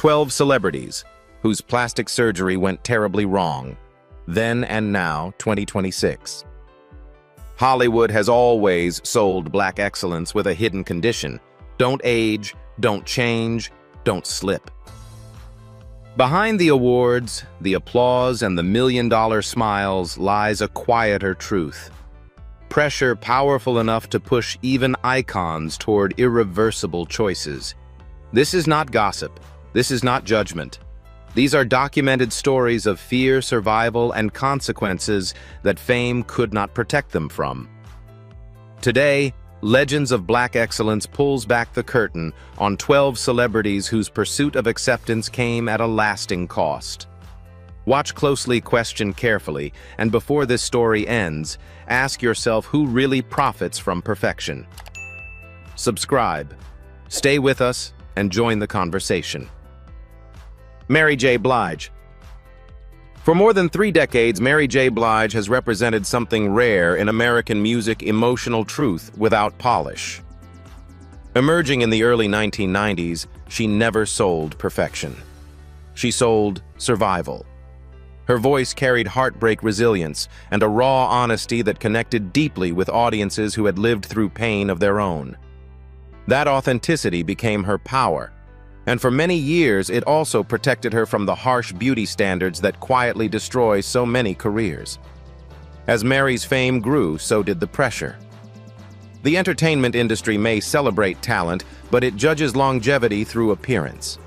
12 celebrities whose plastic surgery went terribly wrong. Then and now, 2026. Hollywood has always sold black excellence with a hidden condition. Don't age, don't change, don't slip. Behind the awards, the applause, and the million-dollar smiles lies a quieter truth. Pressure powerful enough to push even icons toward irreversible choices. This is not gossip. This is not judgment. These are documented stories of fear, survival, and consequences that fame could not protect them from. Today, Legends of Black Excellence pulls back the curtain on 12 celebrities whose pursuit of acceptance came at a lasting cost. Watch closely, question carefully, and before this story ends, ask yourself who really profits from perfection. Subscribe, stay with us, and join the conversation. Mary J. Blige. For more than 3 decades, Mary J. Blige has represented something rare in American music: emotional truth without polish. Emerging in the early 1990s, she never sold perfection. She sold survival. Her voice carried heartbreak resilience and a raw honesty that connected deeply with audiences who had lived through pain of their own. That authenticity became her power, and for many years it also protected her from the harsh beauty standards that quietly destroy so many careers. As Mary's fame grew, so did the pressure. The entertainment industry may celebrate talent, but it judges longevity through appearance.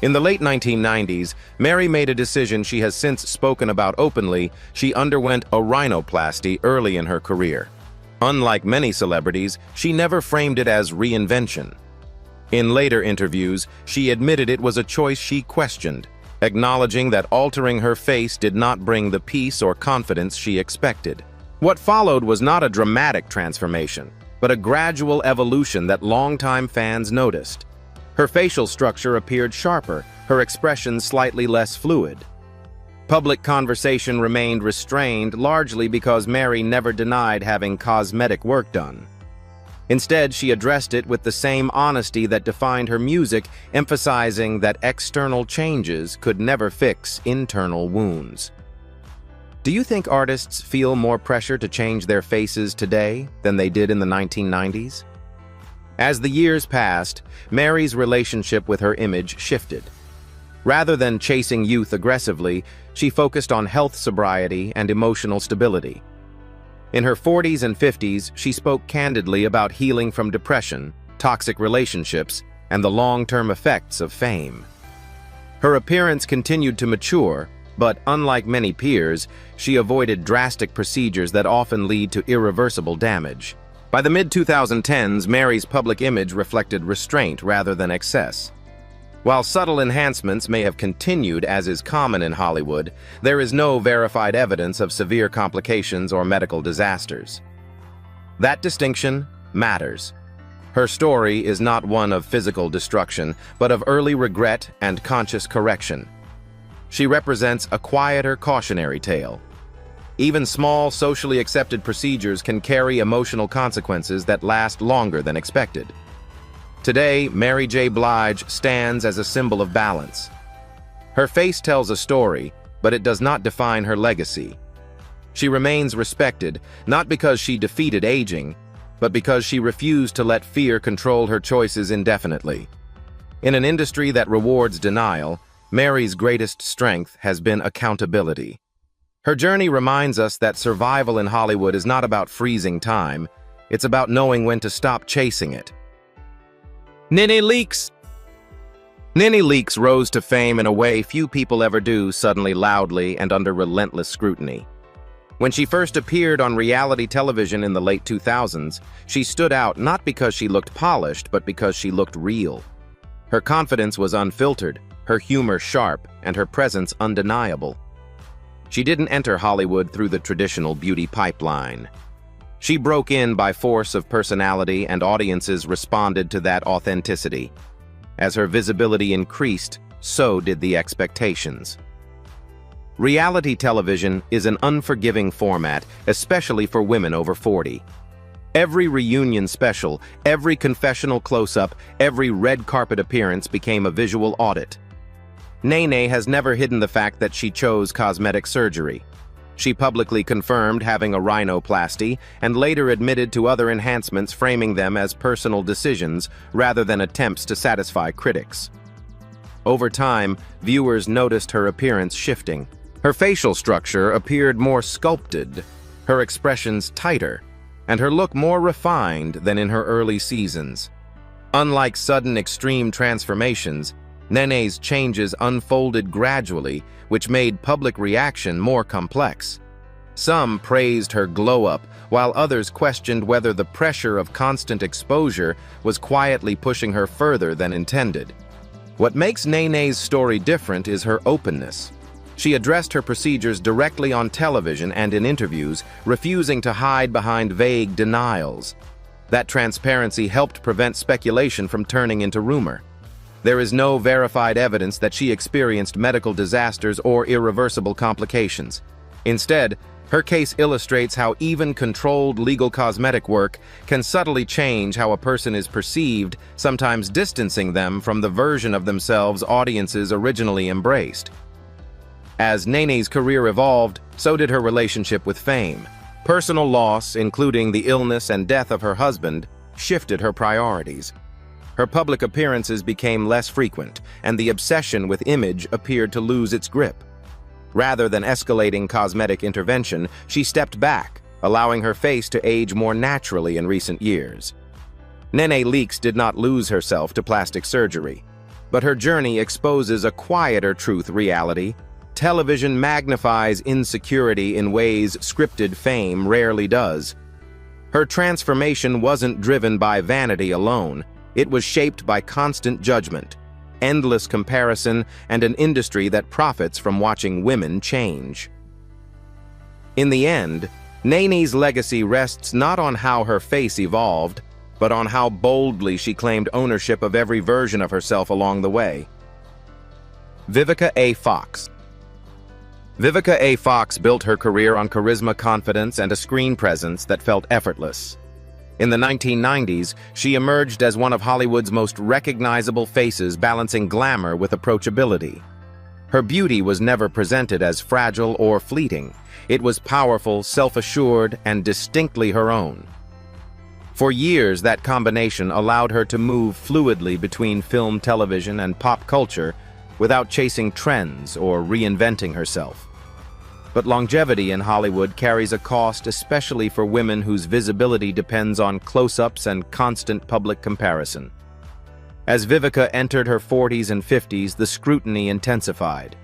In the late 1990s, Mary made a decision she has since spoken about openly. She underwent a rhinoplasty early in her career. Unlike many celebrities, she never framed it as reinvention. In later interviews, she admitted it was a choice she questioned, acknowledging that altering her face did not bring the peace or confidence she expected. What followed was not a dramatic transformation, but a gradual evolution that longtime fans noticed. Her facial structure appeared sharper, her expression slightly less fluid. Public conversation remained restrained, largely because Mary never denied having cosmetic work done. Instead, she addressed it with the same honesty that defined her music, emphasizing that external changes could never fix internal wounds. Do you think artists feel more pressure to change their faces today than they did in the 1990s? As the years passed, Mary's relationship with her image shifted. Rather than chasing youth aggressively, she focused on health sobriety and emotional stability. In her 40s and 50s, she spoke candidly about healing from depression, toxic relationships, and the long-term effects of fame. Her appearance continued to mature, but unlike many peers, she avoided drastic procedures that often lead to irreversible damage. By the mid-2010s, Mary's public image reflected restraint rather than excess. While subtle enhancements may have continued, as is common in Hollywood, there is no verified evidence of severe complications or medical disasters. That distinction matters. Her story is not one of physical destruction, but of early regret and conscious correction. She represents a quieter, cautionary tale. Even small, socially accepted procedures can carry emotional consequences that last longer than expected. Today, Mary J. Blige stands as a symbol of balance. Her face tells a story, but it does not define her legacy. She remains respected, not because she defeated aging, but because she refused to let fear control her choices indefinitely. In an industry that rewards denial, Mary's greatest strength has been accountability. Her journey reminds us that survival in Hollywood is not about freezing time, it's about knowing when to stop chasing it. NeNe Leakes. NeNe Leakes rose to fame in a way few people ever do, suddenly, loudly, and under relentless scrutiny. When she first appeared on reality television in the late 2000s, she stood out not because she looked polished, but because she looked real. Her confidence was unfiltered, her humor sharp, and her presence undeniable. She didn't enter Hollywood through the traditional beauty pipeline. She broke in by force of personality, and audiences responded to that authenticity. As her visibility increased, so did the expectations. Reality television is an unforgiving format, especially for women over 40. Every reunion special, every confessional close-up, every red carpet appearance became a visual audit. Nene has never hidden the fact that she chose cosmetic surgery. She publicly confirmed having a rhinoplasty and later admitted to other enhancements, framing them as personal decisions rather than attempts to satisfy critics. Over time, viewers noticed her appearance shifting. Her facial structure appeared more sculpted, her expressions tighter, and her look more refined than in her early seasons. Unlike sudden extreme transformations, Nene's changes unfolded gradually, which made public reaction more complex. Some praised her glow-up, while others questioned whether the pressure of constant exposure was quietly pushing her further than intended. What makes Nene's story different is her openness. She addressed her procedures directly on television and in interviews, refusing to hide behind vague denials. That transparency helped prevent speculation from turning into rumor. There is no verified evidence that she experienced medical disasters or irreversible complications. Instead, her case illustrates how even controlled legal cosmetic work can subtly change how a person is perceived, sometimes distancing them from the version of themselves audiences originally embraced. As Nene's career evolved, so did her relationship with fame. Personal loss, including the illness and death of her husband, shifted her priorities. Her public appearances became less frequent, and the obsession with image appeared to lose its grip. Rather than escalating cosmetic intervention, she stepped back, allowing her face to age more naturally in recent years. Nene Leakes did not lose herself to plastic surgery, but her journey exposes a quieter reality. Television magnifies insecurity in ways scripted fame rarely does. Her transformation wasn't driven by vanity alone. It was shaped by constant judgment, endless comparison, and an industry that profits from watching women change. In the end, Nene's legacy rests not on how her face evolved, but on how boldly she claimed ownership of every version of herself along the way. Vivica A. Fox. Vivica A. Fox built her career on charisma, confidence, and a screen presence that felt effortless. In the 1990s, she emerged as one of Hollywood's most recognizable faces, balancing glamour with approachability. Her beauty was never presented as fragile or fleeting. It was powerful, self-assured, and distinctly her own. For years, that combination allowed her to move fluidly between film, television, and pop culture without chasing trends or reinventing herself. But longevity in Hollywood carries a cost, especially for women whose visibility depends on close-ups and constant public comparison. As Vivica entered her 40s and 50s, the scrutiny intensified.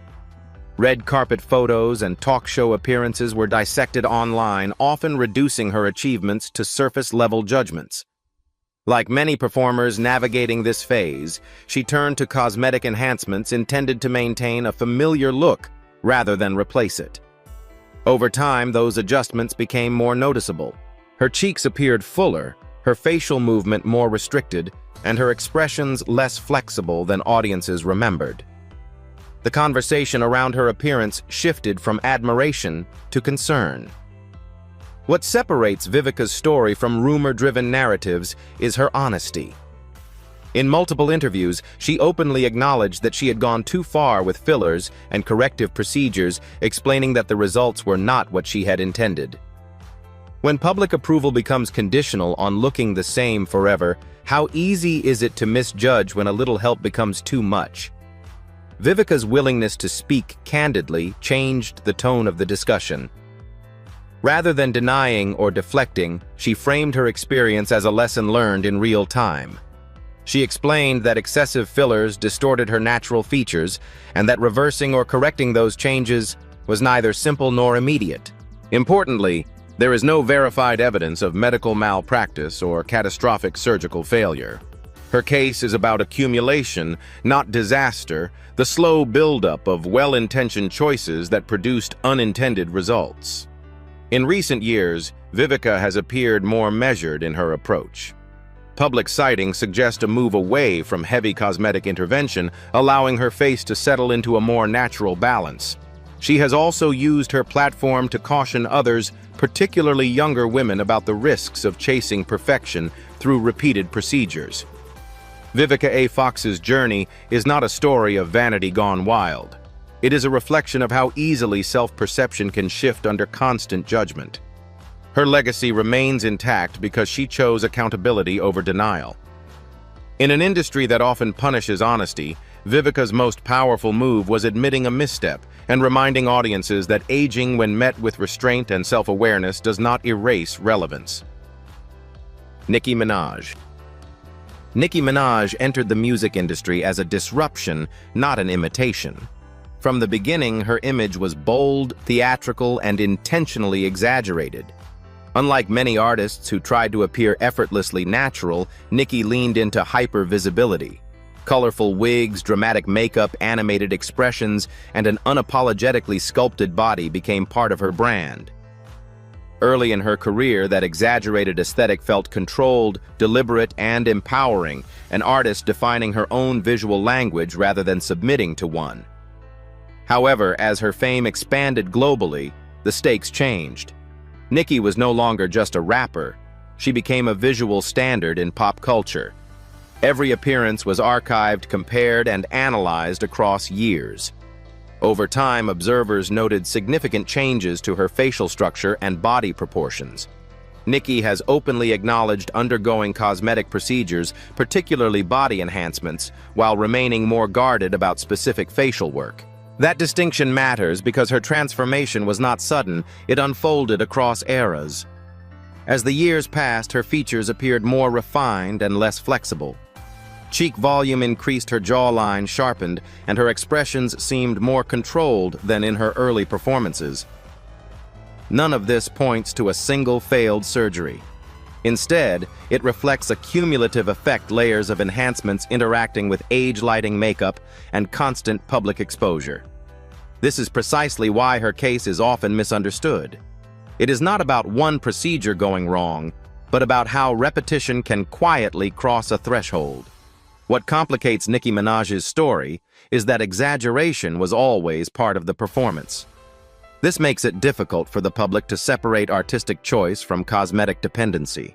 Red carpet photos and talk show appearances were dissected online, often reducing her achievements to surface-level judgments. Like many performers navigating this phase, she turned to cosmetic enhancements intended to maintain a familiar look rather than replace it. Over time, those adjustments became more noticeable. Her cheeks appeared fuller, her facial movement more restricted, and her expressions less flexible than audiences remembered. The conversation around her appearance shifted from admiration to concern. What separates Vivica's story from rumor-driven narratives is her honesty. In multiple interviews, she openly acknowledged that she had gone too far with fillers and corrective procedures, explaining that the results were not what she had intended. When public approval becomes conditional on looking the same forever, how easy is it to misjudge when a little help becomes too much? Vivica's willingness to speak candidly changed the tone of the discussion. Rather than denying or deflecting, she framed her experience as a lesson learned in real time. She explained that excessive fillers distorted her natural features and that reversing or correcting those changes was neither simple nor immediate. Importantly, there is no verified evidence of medical malpractice or catastrophic surgical failure. Her case is about accumulation, not disaster, the slow buildup of well-intentioned choices that produced unintended results. In recent years, Vivica has appeared more measured in her approach. Public sightings suggest a move away from heavy cosmetic intervention, allowing her face to settle into a more natural balance. She has also used her platform to caution others, particularly younger women, about the risks of chasing perfection through repeated procedures. Vivica A. Fox's journey is not a story of vanity gone wild. It is a reflection of how easily self-perception can shift under constant judgment. Her legacy remains intact because she chose accountability over denial. In an industry that often punishes honesty, Vivica's most powerful move was admitting a misstep and reminding audiences that aging when met with restraint and self-awareness does not erase relevance. Nicki Minaj. Nicki Minaj entered the music industry as a disruption, not an imitation. From the beginning, her image was bold, theatrical, and intentionally exaggerated. Unlike many artists who tried to appear effortlessly natural, Nicki leaned into hyper-visibility. Colorful wigs, dramatic makeup, animated expressions, and an unapologetically sculpted body became part of her brand. Early in her career, that exaggerated aesthetic felt controlled, deliberate, and empowering, an artist defining her own visual language rather than submitting to one. However, as her fame expanded globally, the stakes changed. Nicki was no longer just a rapper. She became a visual standard in pop culture. Every appearance was archived, compared, and analyzed across years. Over time, observers noted significant changes to her facial structure and body proportions. Nicki has openly acknowledged undergoing cosmetic procedures, particularly body enhancements, while remaining more guarded about specific facial work. That distinction matters because her transformation was not sudden, it unfolded across eras. As the years passed, her features appeared more refined and less flexible. Cheek volume increased, her jawline sharpened, and her expressions seemed more controlled than in her early performances. None of this points to a single failed surgery. Instead, it reflects a cumulative effect, layers of enhancements interacting with age-lighting makeup and constant public exposure. This is precisely why her case is often misunderstood. It is not about one procedure going wrong, but about how repetition can quietly cross a threshold. What complicates Nicki Minaj's story is that exaggeration was always part of the performance. This makes it difficult for the public to separate artistic choice from cosmetic dependency.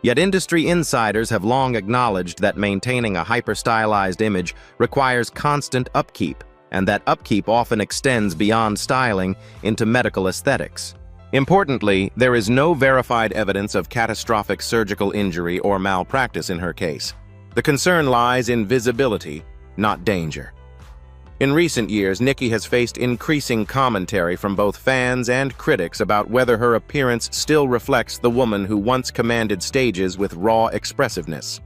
Yet industry insiders have long acknowledged that maintaining a hyper-stylized image requires constant upkeep, and that upkeep often extends beyond styling into medical aesthetics. Importantly, there is no verified evidence of catastrophic surgical injury or malpractice in her case. The concern lies in visibility, not danger. In recent years, Nicki has faced increasing commentary from both fans and critics about whether her appearance still reflects the woman who once commanded stages with raw expressiveness.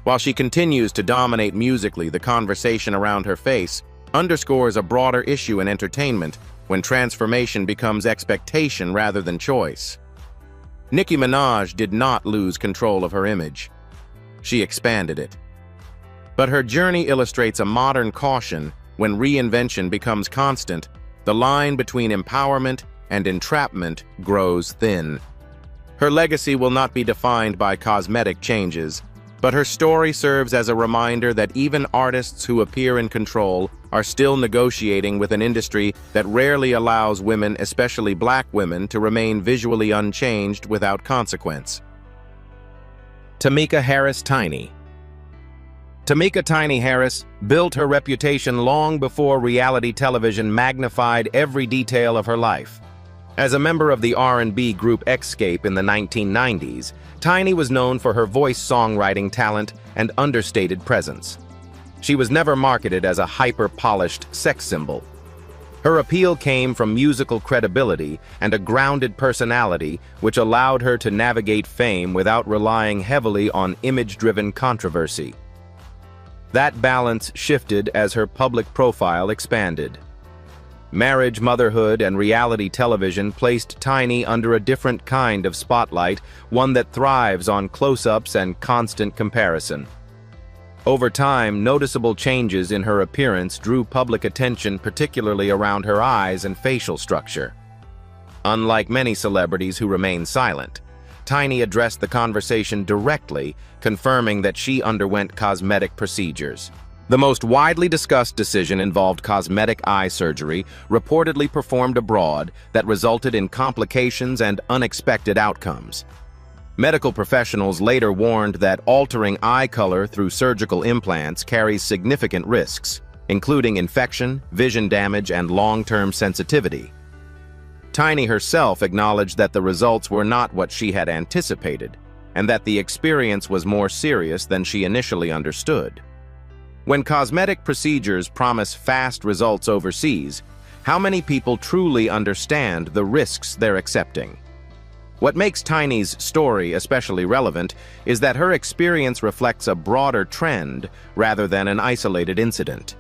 While she continues to dominate musically, the conversation around her face underscores a broader issue in entertainment when transformation becomes expectation rather than choice. Nicki Minaj did not lose control of her image. She expanded it. But her journey illustrates a modern caution. When reinvention becomes constant, the line between empowerment and entrapment grows thin. Her legacy will not be defined by cosmetic changes, but her story serves as a reminder that even artists who appear in control are still negotiating with an industry that rarely allows women, especially Black women, to remain visually unchanged without consequence. Tamika Harris Tiny. Tamika "Tiny" Harris built her reputation long before reality television magnified every detail of her life. As a member of the R&B group Xscape in the 1990s, Tiny was known for her voice songwriting talent and understated presence. She was never marketed as a hyper-polished sex symbol. Her appeal came from musical credibility and a grounded personality which allowed her to navigate fame without relying heavily on image-driven controversy. That balance shifted as her public profile expanded. Marriage, motherhood, and reality television placed Tiny under a different kind of spotlight, one that thrives on close-ups and constant comparison. Over time, noticeable changes in her appearance drew public attention, particularly around her eyes and facial structure. Unlike many celebrities who remain silent, Tiny addressed the conversation directly, confirming that she underwent cosmetic procedures. The most widely discussed decision involved cosmetic eye surgery, reportedly performed abroad, that resulted in complications and unexpected outcomes. Medical professionals later warned that altering eye color through surgical implants carries significant risks, including infection, vision damage, and long-term sensitivity. Tiny herself acknowledged that the results were not what she had anticipated, and that the experience was more serious than she initially understood. When cosmetic procedures promise fast results overseas, how many people truly understand the risks they're accepting? What makes Tiny's story especially relevant is that her experience reflects a broader trend rather than an isolated incident.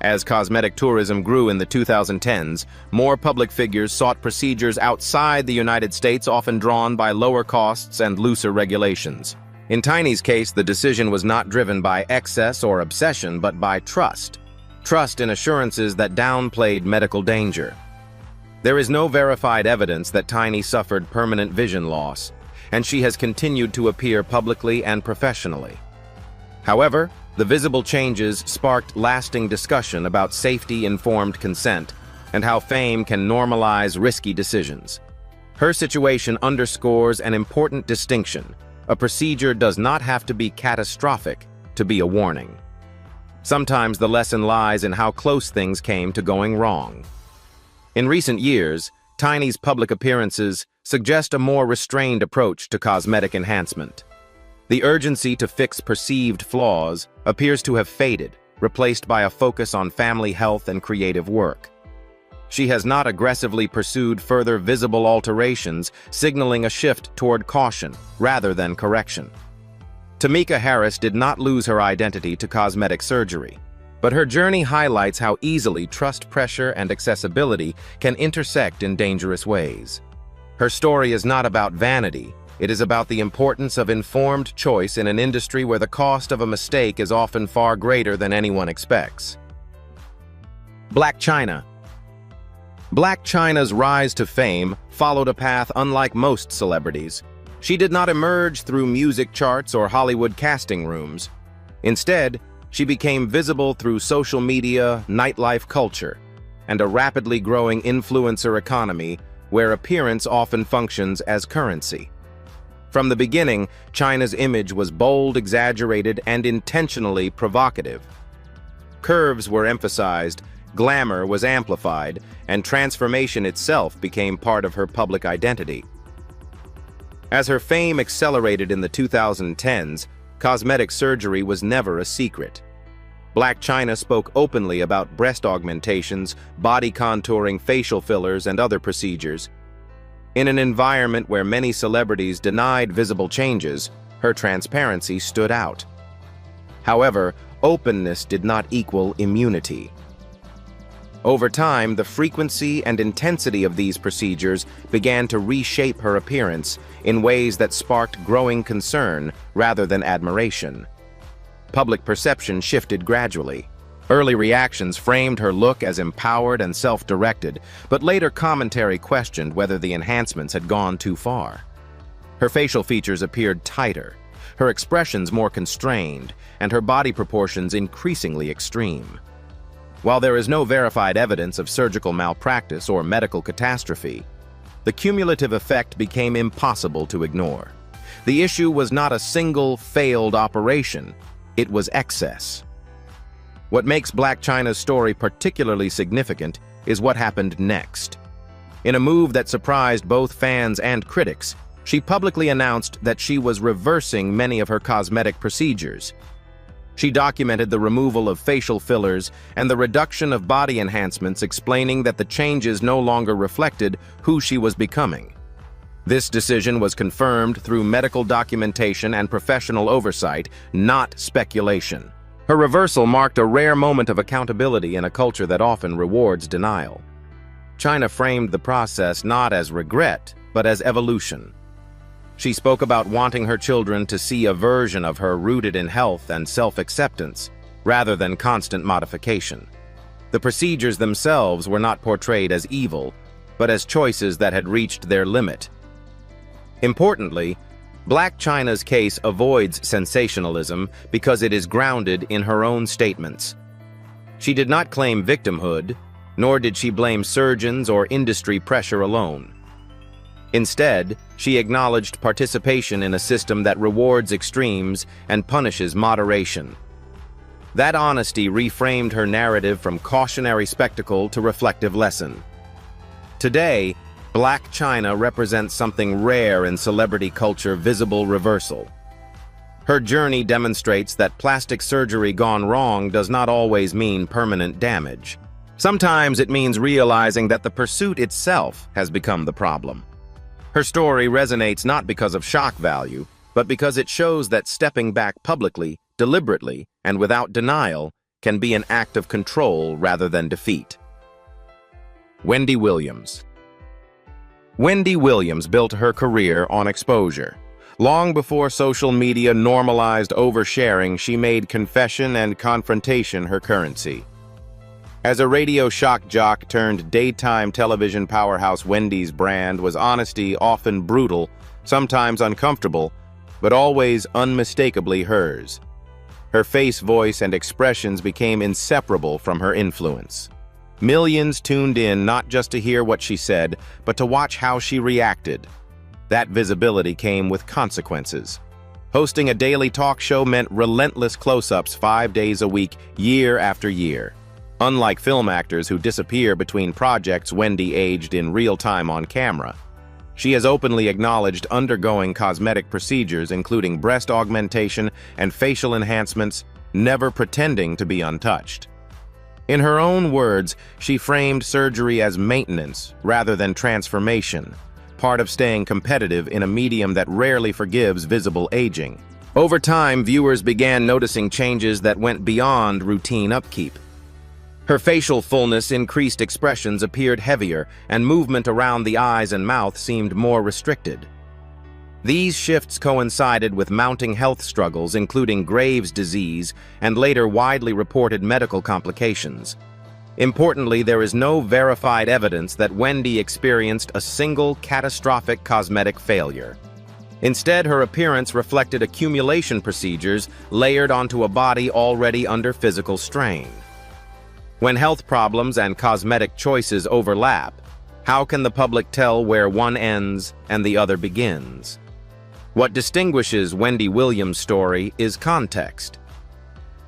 As cosmetic tourism grew in the 2010s, more public figures sought procedures outside the United States, often drawn by lower costs and looser regulations. In Tiny's case, the decision was not driven by excess or obsession, but by trust. Trust in assurances that downplayed medical danger. There is no verified evidence that Tiny suffered permanent vision loss, and she has continued to appear publicly and professionally. However, the visible changes sparked lasting discussion about safety-informed consent and how fame can normalize risky decisions. Her situation underscores an important distinction. A procedure does not have to be catastrophic to be a warning. Sometimes the lesson lies in how close things came to going wrong. In recent years, Tiny's public appearances suggest a more restrained approach to cosmetic enhancement. The urgency to fix perceived flaws appears to have faded, replaced by a focus on family health and creative work. She has not aggressively pursued further visible alterations, signaling a shift toward caution rather than correction. Tamika Harris did not lose her identity to cosmetic surgery, but her journey highlights how easily trust pressure and accessibility can intersect in dangerous ways. Her story is not about vanity. It is about the importance of informed choice in an industry where the cost of a mistake is often far greater than anyone expects. Blac Chyna. Blac Chyna's rise to fame followed a path unlike most celebrities. She did not emerge through music charts or Hollywood casting rooms. Instead, she became visible through social media, nightlife culture, and a rapidly growing influencer economy where appearance often functions as currency. From the beginning, Chyna's image was bold, exaggerated, and intentionally provocative. Curves were emphasized, glamour was amplified, and transformation itself became part of her public identity. As her fame accelerated in the 2010s, cosmetic surgery was never a secret. Blac Chyna spoke openly about breast augmentations, body contouring, facial fillers, and other procedures. In an environment where many celebrities denied visible changes, her transparency stood out. However, openness did not equal immunity. Over time, the frequency and intensity of these procedures began to reshape her appearance in ways that sparked growing concern rather than admiration. Public perception shifted gradually. Early reactions framed her look as empowered and self-directed, but later commentary questioned whether the enhancements had gone too far. Her facial features appeared tighter, her expressions more constrained, and her body proportions increasingly extreme. While there is no verified evidence of surgical malpractice or medical catastrophe, the cumulative effect became impossible to ignore. The issue was not a single failed operation, it was excess. What makes Blac Chyna's story particularly significant is what happened next. In a move that surprised both fans and critics, she publicly announced that she was reversing many of her cosmetic procedures. She documented the removal of facial fillers and the reduction of body enhancements, explaining that the changes no longer reflected who she was becoming. This decision was confirmed through medical documentation and professional oversight, not speculation. Her reversal marked a rare moment of accountability in a culture that often rewards denial. Chyna framed the process not as regret, but as evolution. She spoke about wanting her children to see a version of her rooted in health and self-acceptance, rather than constant modification. The procedures themselves were not portrayed as evil, but as choices that had reached their limit. Importantly, Blac Chyna's case avoids sensationalism because it is grounded in her own statements. She did not claim victimhood, nor did she blame surgeons or industry pressure alone. Instead, she acknowledged participation in a system that rewards extremes and punishes moderation. That honesty reframed her narrative from cautionary spectacle to reflective lesson. Today, Blac Chyna represents something rare in celebrity culture: visible reversal. Her journey demonstrates that plastic surgery gone wrong does not always mean permanent damage. Sometimes it means realizing that the pursuit itself has become the problem. Her story resonates not because of shock value, but because it shows that stepping back publicly, deliberately, and without denial can be an act of control rather than defeat. Wendy Williams. Wendy Williams built her career on exposure. Long before social media normalized oversharing, she made confession and confrontation her currency. As a radio shock jock turned daytime television powerhouse, Wendy's brand was honesty, often brutal, sometimes uncomfortable, but always unmistakably hers. Her face, voice, and expressions became inseparable from her influence. Millions tuned in not just to hear what she said, but to watch how she reacted. That visibility came with consequences. Hosting a daily talk show meant relentless close-ups 5 days a week, year after year. Unlike film actors who disappear between projects, Wendy aged in real time on camera. She has openly acknowledged undergoing cosmetic procedures, including breast augmentation and facial enhancements, never pretending to be untouched. In her own words, she framed surgery as maintenance rather than transformation, part of staying competitive in a medium that rarely forgives visible aging. Over time, viewers began noticing changes that went beyond routine upkeep. Her facial fullness, increased expressions appeared heavier, and movement around the eyes and mouth seemed more restricted. These shifts coincided with mounting health struggles, including Graves' disease and later widely reported medical complications. Importantly, there is no verified evidence that Wendy experienced a single catastrophic cosmetic failure. Instead, her appearance reflected accumulation procedures layered onto a body already under physical strain. When health problems and cosmetic choices overlap, how can the public tell where one ends and the other begins? What distinguishes Wendy Williams' story is context.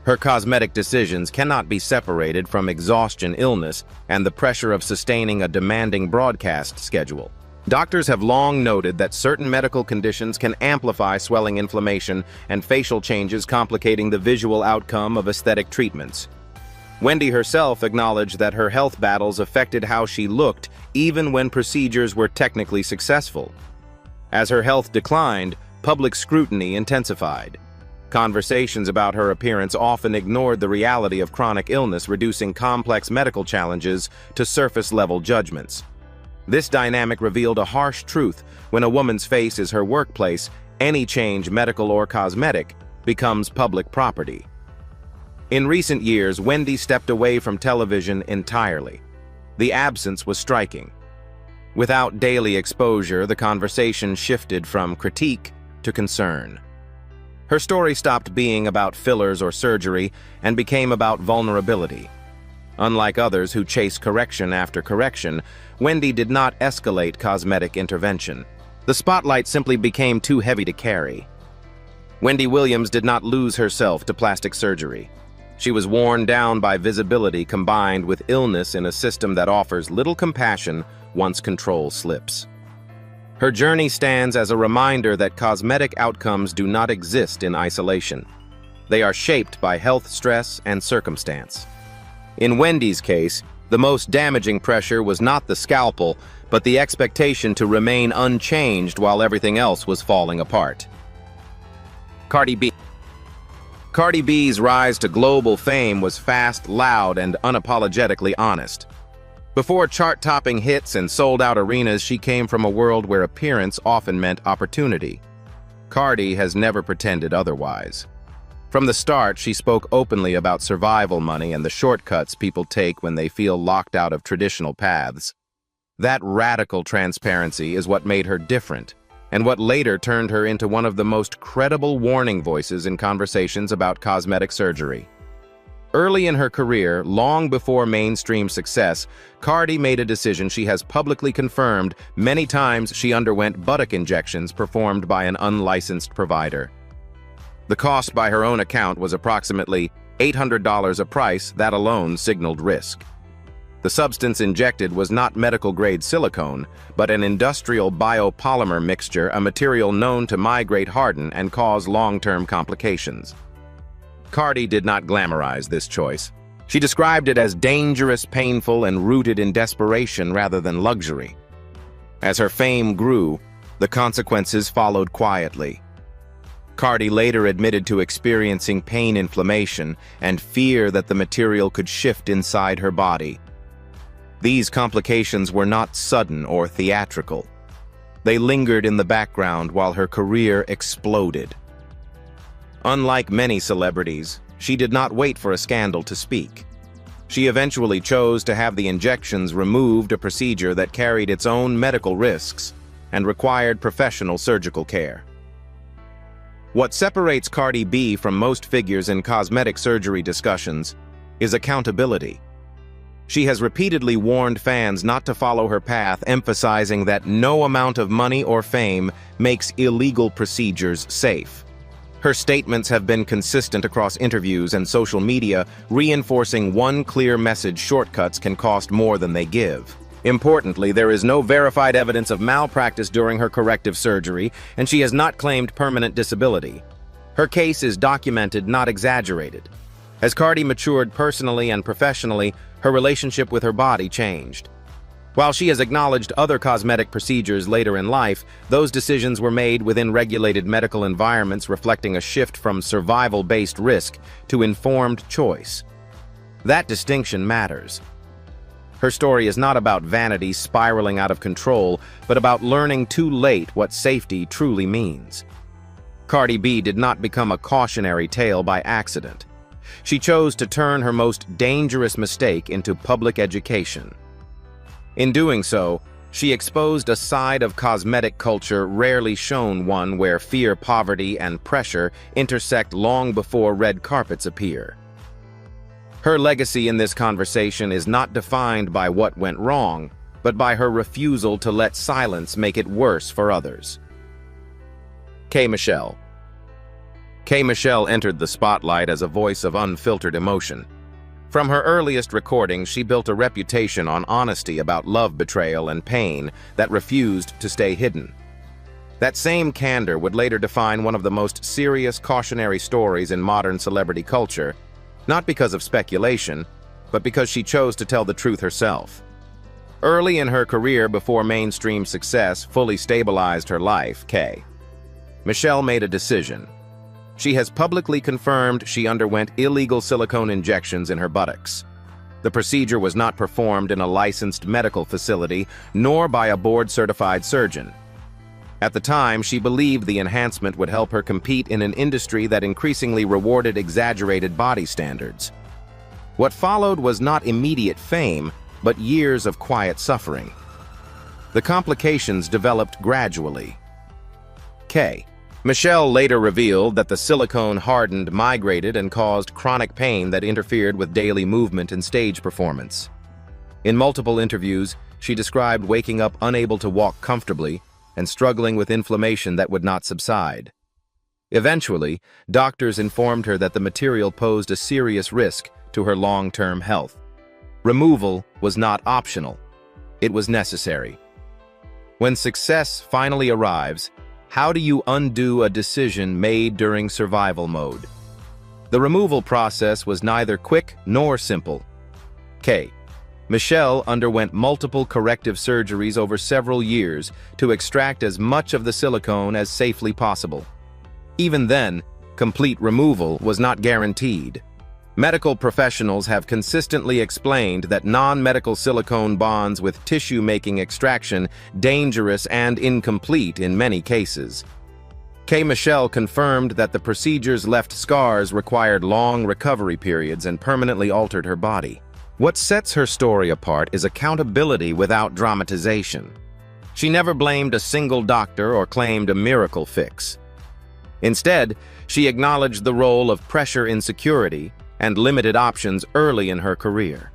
Her cosmetic decisions cannot be separated from exhaustion, illness, and the pressure of sustaining a demanding broadcast schedule. Doctors have long noted that certain medical conditions can amplify swelling, inflammation, and facial changes, complicating the visual outcome of aesthetic treatments. Wendy herself acknowledged that her health battles affected how she looked, even when procedures were technically successful. As her health declined, public scrutiny intensified. Conversations about her appearance often ignored the reality of chronic illness, reducing complex medical challenges to surface-level judgments. This dynamic revealed a harsh truth: when a woman's face is her workplace, any change, medical or cosmetic, becomes public property. In recent years, Wendy stepped away from television entirely. The absence was striking. Without daily exposure, the conversation shifted from critique to concern. Her story stopped being about fillers or surgery and became about vulnerability. Unlike others who chase correction after correction, Wendy did not escalate cosmetic intervention. The spotlight simply became too heavy to carry. Wendy Williams did not lose herself to plastic surgery. She was worn down by visibility combined with illness in a system that offers little compassion once control slips. Her journey stands as a reminder that cosmetic outcomes do not exist in isolation. They are shaped by health, stress, and circumstance. In Wendy's case, the most damaging pressure was not the scalpel, but the expectation to remain unchanged while everything else was falling apart. Cardi B. Cardi B's rise to global fame was fast, loud, and unapologetically honest. Before chart-topping hits and sold-out arenas, she came from a world where appearance often meant opportunity. Cardi has never pretended otherwise. From the start, she spoke openly about survival money and the shortcuts people take when they feel locked out of traditional paths. That radical transparency is what made her different, and what later turned her into one of the most credible warning voices in conversations about cosmetic surgery. Early in her career, long before mainstream success, Cardi made a decision she has publicly confirmed many times. She underwent buttock injections performed by an unlicensed provider. The cost by her own account was approximately $800, a price that alone signaled risk. The substance injected was not medical-grade silicone, but an industrial biopolymer mixture, a material known to migrate, harden, and cause long-term complications. Cardi did not glamorize this choice. She described it as dangerous, painful, and rooted in desperation rather than luxury. As her fame grew, the consequences followed quietly. Cardi later admitted to experiencing pain, inflammation, and fear that the material could shift inside her body. These complications were not sudden or theatrical. They lingered in the background while her career exploded. Unlike many celebrities, she did not wait for a scandal to speak. She eventually chose to have the injections removed, a procedure that carried its own medical risks and required professional surgical care. What separates Cardi B from most figures in cosmetic surgery discussions is accountability. She has repeatedly warned fans not to follow her path, emphasizing that no amount of money or fame makes illegal procedures safe. Her statements have been consistent across interviews and social media, reinforcing one clear message: shortcuts can cost more than they give. Importantly, there is no verified evidence of malpractice during her corrective surgery, and she has not claimed permanent disability. Her case is documented, not exaggerated. As Cardi matured personally and professionally, her relationship with her body changed. While she has acknowledged other cosmetic procedures later in life, those decisions were made within regulated medical environments, reflecting a shift from survival-based risk to informed choice. That distinction matters. Her story is not about vanity spiraling out of control, but about learning too late what safety truly means. Cardi B did not become a cautionary tale by accident. She chose to turn her most dangerous mistake into public education. In doing so, she exposed a side of cosmetic culture rarely shown, one where fear, poverty, and pressure intersect long before red carpets appear. Her legacy in this conversation is not defined by what went wrong, but by her refusal to let silence make it worse for others. K. Michelle. K. Michelle entered the spotlight as a voice of unfiltered emotion. From her earliest recordings, she built a reputation on honesty about love, betrayal, and pain that refused to stay hidden. That same candor would later define one of the most serious cautionary stories in modern celebrity culture, not because of speculation, but because she chose to tell the truth herself. Early in her career, before mainstream success fully stabilized her life, Michelle made a decision. She has publicly confirmed she underwent illegal silicone injections in her buttocks. The procedure was not performed in a licensed medical facility, nor by a board-certified surgeon. At the time, she believed the enhancement would help her compete in an industry that increasingly rewarded exaggerated body standards. What followed was not immediate fame, but years of quiet suffering. The complications developed gradually. Michelle later revealed that the silicone hardened, migrated, and caused chronic pain that interfered with daily movement and stage performance. In multiple interviews, she described waking up unable to walk comfortably and struggling with inflammation that would not subside. Eventually, doctors informed her that the material posed a serious risk to her long-term health. Removal was not optional. It was necessary. When success finally arrives, how do you undo a decision made during survival mode? The removal process was neither quick nor simple. Michelle underwent multiple corrective surgeries over several years to extract as much of the silicone as safely possible. Even then, complete removal was not guaranteed. Medical professionals have consistently explained that non-medical silicone bonds with tissue-making extraction dangerous and incomplete in many cases. Michelle confirmed that the procedures left scars, required long recovery periods, and permanently altered her body. What sets her story apart is accountability without dramatization. She never blamed a single doctor or claimed a miracle fix. Instead, she acknowledged the role of pressure, insecurity, and limited options early in her career.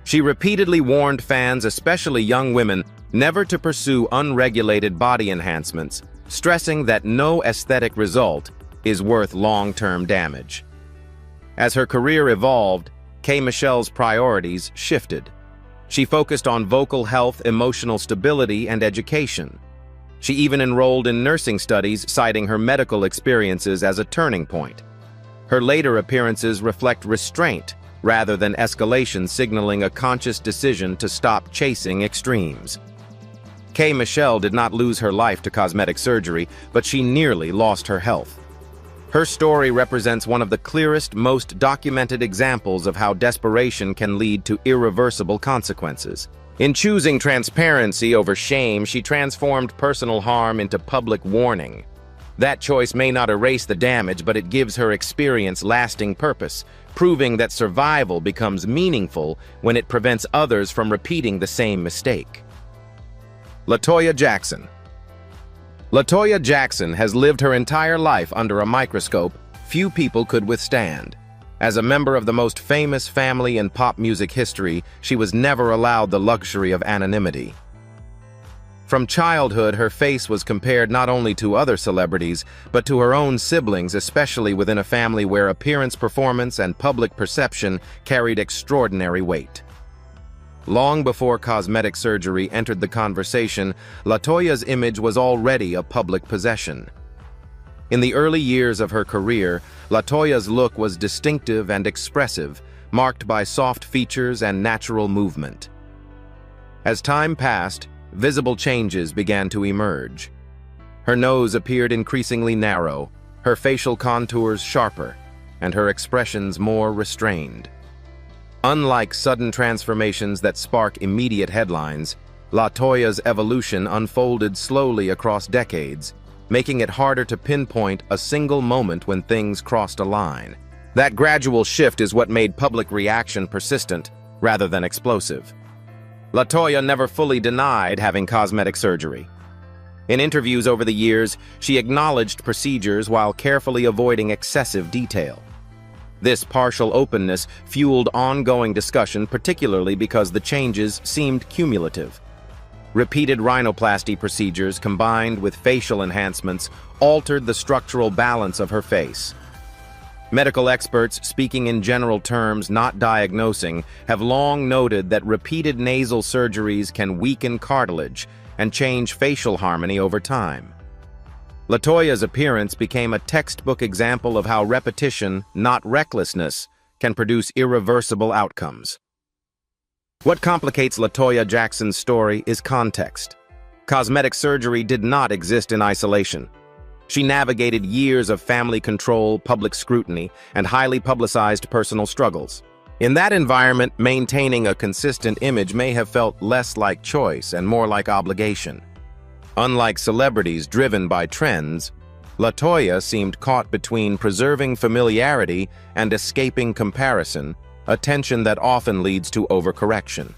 She repeatedly warned fans, especially young women, never to pursue unregulated body enhancements, stressing that no aesthetic result is worth long-term damage. As her career evolved, K. Michelle's priorities shifted. She focused on vocal health, emotional stability, and education. She even enrolled in nursing studies, citing her medical experiences as a turning point. Her later appearances reflect restraint rather than escalation, signaling a conscious decision to stop chasing extremes. K. Michelle did not lose her life to cosmetic surgery, but she nearly lost her health. Her story represents one of the clearest, most documented examples of how desperation can lead to irreversible consequences. In choosing transparency over shame, she transformed personal harm into public warning. That choice may not erase the damage, but it gives her experience lasting purpose, proving that survival becomes meaningful when it prevents others from repeating the same mistake. LaToya Jackson. LaToya Jackson has lived her entire life under a microscope few people could withstand. As a member of the most famous family in pop music history, she was never allowed the luxury of anonymity. From childhood, her face was compared not only to other celebrities, but to her own siblings, especially within a family where appearance, performance, and public perception carried extraordinary weight. Long before cosmetic surgery entered the conversation, LaToya's image was already a public possession. In the early years of her career, LaToya's look was distinctive and expressive, marked by soft features and natural movement. As time passed, visible changes began to emerge. Her nose appeared increasingly narrow, her facial contours sharper, and her expressions more restrained. Unlike sudden transformations that spark immediate headlines, LaToya's evolution unfolded slowly across decades, making it harder to pinpoint a single moment when things crossed a line. That gradual shift is what made public reaction persistent rather than explosive. LaToya never fully denied having cosmetic surgery. In interviews over the years, she acknowledged procedures while carefully avoiding excessive detail. This partial openness fueled ongoing discussion, particularly because the changes seemed cumulative. Repeated rhinoplasty procedures combined with facial enhancements altered the structural balance of her face. Medical experts, speaking in general terms, not diagnosing, have long noted that repeated nasal surgeries can weaken cartilage and change facial harmony over time. LaToya's appearance became a textbook example of how repetition, not recklessness, can produce irreversible outcomes. What complicates LaToya Jackson's story is context. Cosmetic surgery did not exist in isolation. She navigated years of family control, public scrutiny, and highly publicized personal struggles. In that environment, maintaining a consistent image may have felt less like choice and more like obligation. Unlike celebrities driven by trends, LaToya seemed caught between preserving familiarity and escaping comparison, a tension that often leads to overcorrection.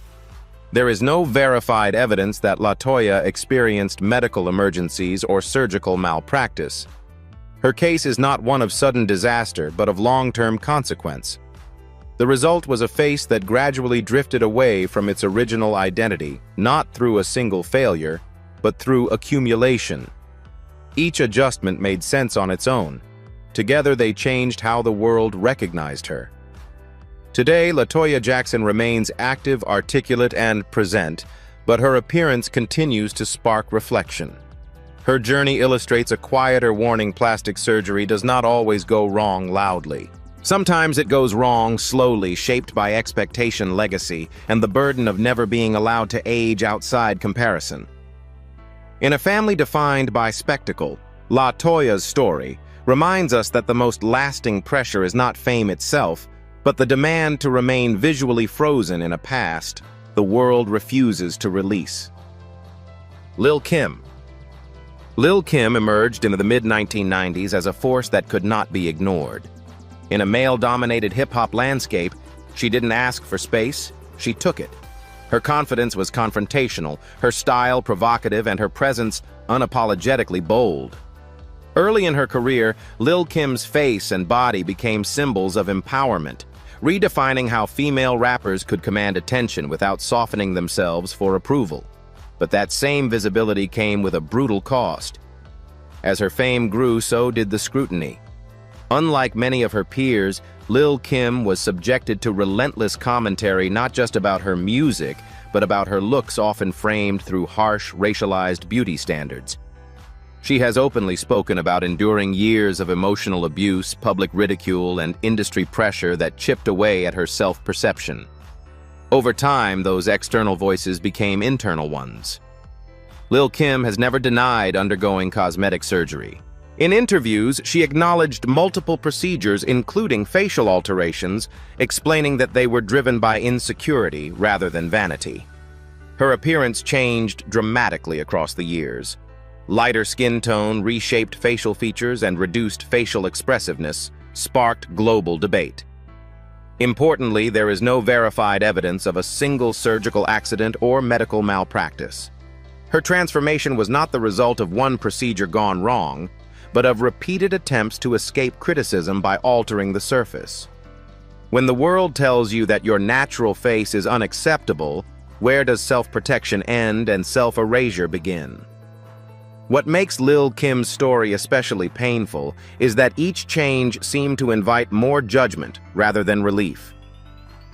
There is no verified evidence that LaToya experienced medical emergencies or surgical malpractice. Her case is not one of sudden disaster, but of long-term consequence. The result was a face that gradually drifted away from its original identity, not through a single failure, but through accumulation. Each adjustment made sense on its own. Together they changed how the world recognized her. Today, LaToya Jackson remains active, articulate, and present, but her appearance continues to spark reflection. Her journey illustrates a quieter warning: plastic surgery does not always go wrong loudly. Sometimes it goes wrong slowly, shaped by expectation, legacy, and the burden of never being allowed to age outside comparison. In a family defined by spectacle, LaToya's story reminds us that the most lasting pressure is not fame itself, but the demand to remain visually frozen in a past the world refuses to release. Lil' Kim. Lil' Kim emerged in the mid-1990s as a force that could not be ignored. In a male-dominated hip-hop landscape, she didn't ask for space, she took it. Her confidence was confrontational, her style provocative, and her presence unapologetically bold. Early in her career, Lil' Kim's face and body became symbols of empowerment, redefining how female rappers could command attention without softening themselves for approval. But that same visibility came with a brutal cost. As her fame grew, so did the scrutiny. Unlike many of her peers, Lil' Kim was subjected to relentless commentary not just about her music, but about her looks often framed through harsh, racialized beauty standards. She has openly spoken about enduring years of emotional abuse, public ridicule, and industry pressure that chipped away at her self-perception. Over time, those external voices became internal ones. Lil' Kim has never denied undergoing cosmetic surgery. In interviews, she acknowledged multiple procedures, including facial alterations, explaining that they were driven by insecurity rather than vanity. Her appearance changed dramatically across the years. Lighter skin tone, reshaped facial features, and reduced facial expressiveness sparked global debate. Importantly, there is no verified evidence of a single surgical accident or medical malpractice. Her transformation was not the result of one procedure gone wrong, but of repeated attempts to escape criticism by altering the surface. When the world tells you that your natural face is unacceptable, where does self-protection end and self-erasure begin? What makes Lil' Kim's story especially painful is that each change seemed to invite more judgment rather than relief.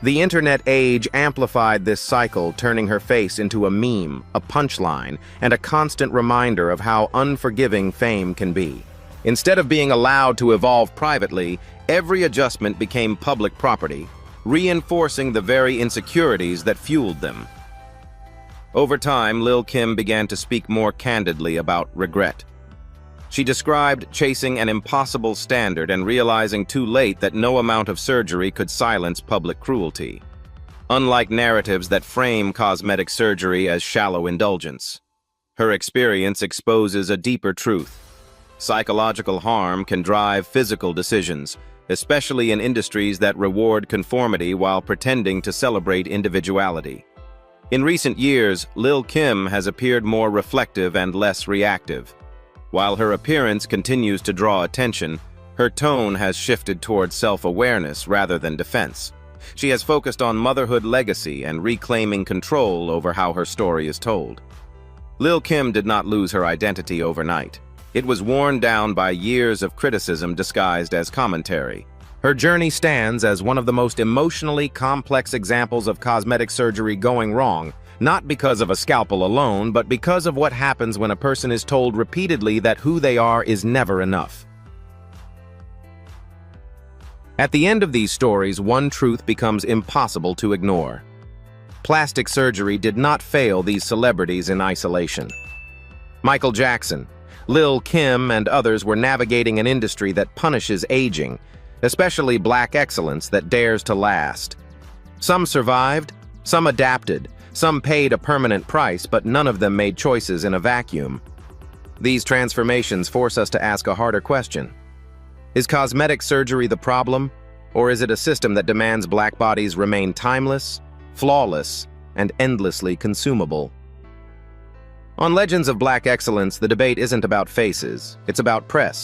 The internet age amplified this cycle, turning her face into a meme, a punchline, and a constant reminder of how unforgiving fame can be. Instead of being allowed to evolve privately, every adjustment became public property, reinforcing the very insecurities that fueled them. Over time, Lil' Kim began to speak more candidly about regret. She described chasing an impossible standard and realizing too late that no amount of surgery could silence public cruelty. Unlike narratives that frame cosmetic surgery as shallow indulgence, her experience exposes a deeper truth. Psychological harm can drive physical decisions, especially in industries that reward conformity while pretending to celebrate individuality. In recent years, Lil' Kim has appeared more reflective and less reactive. While her appearance continues to draw attention, her tone has shifted towards self-awareness rather than defense. She has focused on motherhood legacy and reclaiming control over how her story is told. Lil' Kim did not lose her identity overnight. It was worn down by years of criticism disguised as commentary. Her journey stands as one of the most emotionally complex examples of cosmetic surgery going wrong, not because of a scalpel alone, but because of what happens when a person is told repeatedly that who they are is never enough. At the end of these stories, one truth becomes impossible to ignore. Plastic surgery did not fail these celebrities in isolation. Michael Jackson, Lil' Kim, and others were navigating an industry that punishes aging, especially black excellence that dares to last. Some survived, some adapted, some paid a permanent price, but none of them made choices in a vacuum. These transformations force us to ask a harder question. Is cosmetic surgery the problem, or is it a system that demands black bodies remain timeless, flawless, and endlessly consumable? On Legends of Black Excellence, the debate isn't about faces, it's about press,